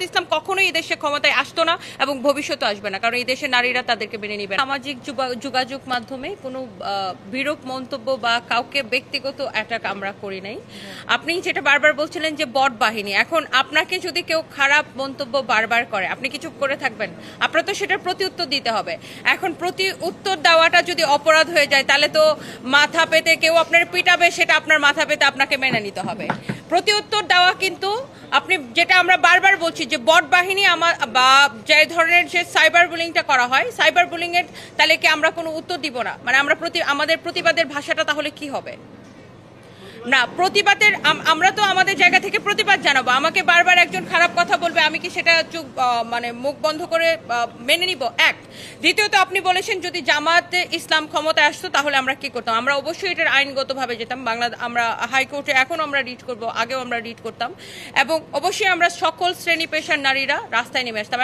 ইসলাম কখনোই এই দেশে ক্ষমতায় আসতো না এবং ভবিষ্যতে আসবে না, কারণ এই দেশের নারীরা তাদেরকে মেনে নেবে। সামাজিক যোগাযোগ মাধ্যমে কোনো বিরূপ মন্তব্য বা কাউকে ব্যক্তিগত অ্যাটাক আমরা করি নাই। আপনি যেটা বারবার বলছিলেন যে বট বাহিনী, এখন আপনাকে যদি কেউ খারাপ মন্তব্য বারবার করে আপনি কি চুপ করে থাকবেন? আপনার তো সেটার প্রতি উত্তর দিতে হবে। এখন প্রতি উত্তর দেওয়াটা যদি অপরাধ হয়ে যায় তাহলে তো মাথা পেতে কেউ আপনার পিটাবে, সেটা আপনার মাথা পেতে আপনাকে মেনে নিতে হবে। প্রতি উত্তর দেওয়া কিন্তু আপনি যেটা আমরা বারবার বলছি যে বট বাহিনী বা যে ধরনের যে সাইবার বুলিংটা করা হয়, সাইবার বুলিং এর তাহলে কি আমরা কোনো উত্তর দিব না? মানে আমরা আমাদের প্রতিবাদের ভাষাটা তাহলে কি হবে? না, প্রতিবাদের আমরা তো আমাদের জায়গা থেকে প্রতিবাদ জানাবো। আমাকে বারবার একজন খারাপ কথা বলবে, আমি কি সেটা চুপ মানে মুখ বন্ধ করে মেনে নিব? এক। দ্বিতীয়ত আপনি বলেছেন যদি জামাতে ইসলাম ক্ষমতায় আসতো তাহলে আমরা কি করতাম? আমরা অবশ্যই এটার আইনগতভাবে যেতাম। আমরা হাইকোর্টে এখন আমরা রিট করব, আগেও আমরা রিট করতাম এবং অবশ্যই আমরা সকল শ্রেণী পেশার নারীরা রাস্তায় নেমে আসতাম।